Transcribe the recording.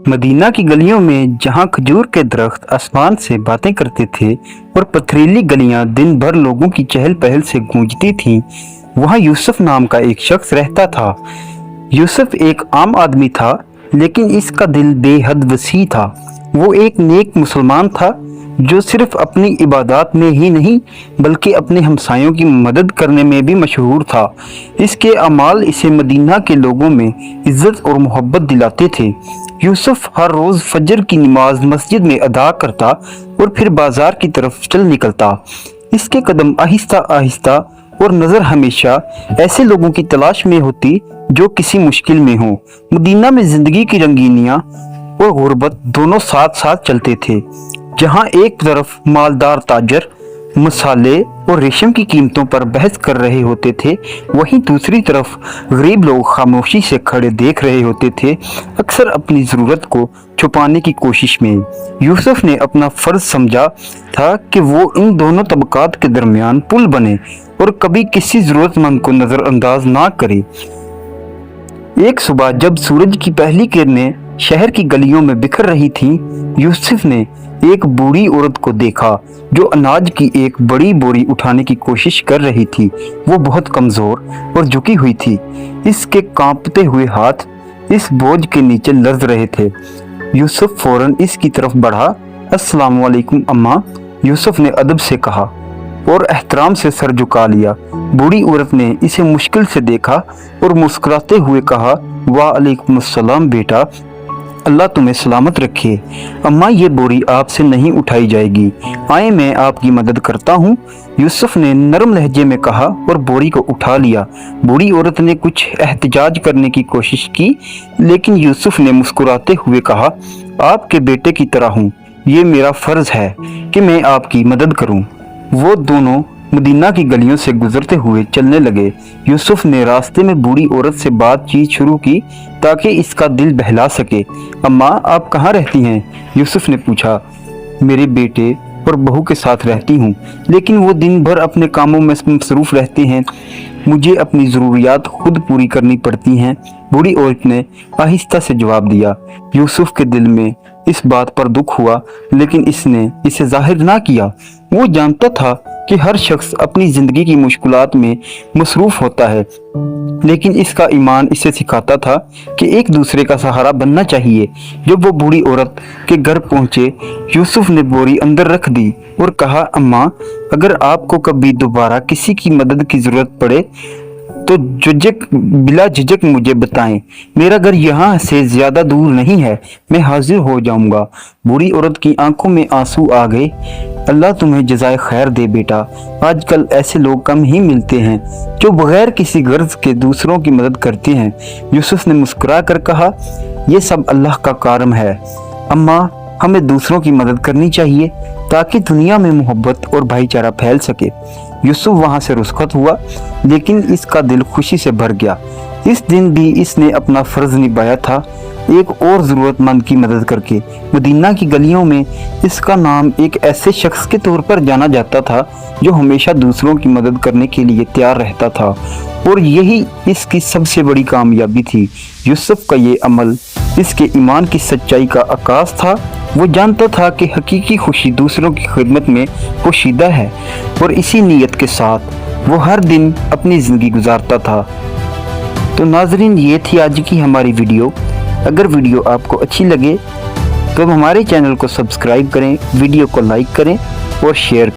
Medina की गलियों में जहां खजूर के दरख्त आसमान से बातें करते थे और पथरीली गलियां दिन भर लोगों की चहल पहल से गूंजती थीं, वहां यूसुफ नाम का एक शख्स रहता था। यूसुफ एक आम आदमी था, लेकिन इसका दिल बेहद वसी था। वो एक नेक मुसलमान था जो सिर्फ अपनी इबादत में ही नहीं बल्कि अपने हमसायों की मदद करने में भी मशहूर था। इसके अमाल इसे मदीना के लोगों में इज्जत और मोहब्बत दिलाते थे। यूसुफ हर रोज़ फजर की नमाज मस्जिद में अदा करता और फिर बाजार की तरफ चल निकलता। इसके कदम आहिस्ता आहिस्ता और नज़र हमेशा ऐसे लोगों की तलाश में होती जो किसी मुश्किल में हो। मदीना में जिंदगी की रंगीनियां और गुर्बत दोनों साथ साथ चलते थे। जहां एक तरफ मालदार ताजर मसाले और रेशम की कीमतों पर बहस कर रहे होते थे, वहीं दूसरी तरफ गरीब लोग खामोशी से खड़े देख रहे होते थे, अक्सर अपनी ज़रूरत को छुपाने की कोशिश में। यूसुफ ने अपना फ़र्ज समझा था कि वो इन दोनों तबकात के दरमियान पुल बने और कभी किसी ज़रूरतमंद को नज़रअंदाज ना करे। एक सुबह जब सूरज की पहली किरणें शहर की गलियों में बिखर रही थीं, यूसुफ ने एक बूढ़ी औरत को देखा जो अनाज की एक बड़ी बोरी उठाने की कोशिश कर रही थी। वो बहुत कमजोर और झुकी हुई थी। इसके कांपते हुए हाथ इस बोझ के नीचे लर्ज रहे थे। यूसुफ फौरन इसकी तरफ बढ़ा। अस्सलाम वालेकुम अम्मा, यूसुफ ने अदब से कहा और एहतराम से सर झुका लिया। बूढ़ी औरत ने इसे मुश्किल से देखा और मुस्कुराते हुए कहा, वालेकुम अस्सलाम बेटा, अल्लाह तुम्हें सलामत रखे। अम्मा, ये बोरी आपसे नहीं उठाई जाएगी, आए मैं आपकी मदद करता हूँ। यूसुफ ने नरम लहजे में कहा और बोरी को उठा लिया। बूढ़ी औरत ने कुछ एहतजाज करने की कोशिश की, लेकिन यूसुफ ने मुस्कुराते हुए कहा, आपके बेटे की तरह हूँ, ये मेरा फर्ज है कि मैं आपकी मदद करूँ। वो दोनों मदीना की गलियों से गुजरते हुए चलने लगे। यूसुफ ने रास्ते में बूढ़ी औरत से बातचीत शुरू की ताकि इसका दिल बहला सके। अम्मा, आप कहाँ रहती हैं? यूसुफ ने पूछा। मेरे बेटे और बहू के साथ रहती हूँ, लेकिन वो दिन भर अपने कामों में मसरूफ रहते हैं। मुझे अपनी ज़रूरियात खुद पूरी करनी पड़ती हैं, बूढ़ी औरत ने आहिस्ता से जवाब दिया। यूसुफ के दिल में इस बात पर दुख हुआ, लेकिन इसने इसे जाहिर ना किया। वो जानता था कि हर शख्स अपनी जिंदगी की मुश्किलात में मसरूफ होता है, लेकिन इसका ईमान इसे सिखाता था कि एक दूसरे का सहारा बनना चाहिए। जब वो बूढ़ी औरत के घर पहुंचे, यूसुफ ने बोरी अंदर रख दी और कहा, अम्मा, अगर आपको कभी दोबारा किसी की मदद की जरूरत पड़े तो बिला झिझक मुझे बताएं। मेरा घर यहाँ से ज्यादा दूर नहीं है, मैं हाजिर हो जाऊंगा। बूढ़ी औरत की आंखों में आंसू आ गए। अल्लाह तुम्हें जज़ाए खैर दे बेटा, आजकल ऐसे लोग कम ही मिलते हैं जो बगैर किसी गर्ज के दूसरों की मदद करते हैं। यूसुफ ने मुस्कुरा कर कहा, यह सब अल्लाह का करम है अम्मा, हमें दूसरों की मदद करनी चाहिए ताकि दुनिया में मोहब्बत और भाईचारा फैल सके। यूसुफ वहां से रुखसत हुआ, लेकिन इसका दिल खुशी से भर गया। इस दिन भी इसने अपना फर्ज निभाया था, एक और ज़रूरतमंद की मदद करके। मदीना की गलियों में इसका नाम एक ऐसे शख्स के तौर पर जाना जाता था जो हमेशा दूसरों की मदद करने के लिए तैयार रहता था, और यही इसकी सबसे बड़ी कामयाबी थी। यूसुफ का ये अमल इसके ईमान की सच्चाई का आकाश था। वो जानता था कि हकीकी खुशी दूसरों की खिदमत में पोशीदा है, और इसी नीयत के साथ वो हर दिन अपनी ज़िंदगी गुजारता था। तो नाजरीन, ये थी आज की हमारी वीडियो। अगर वीडियो आपको अच्छी लगे तो हमारे चैनल को सब्सक्राइब करें, वीडियो को लाइक करें और शेयर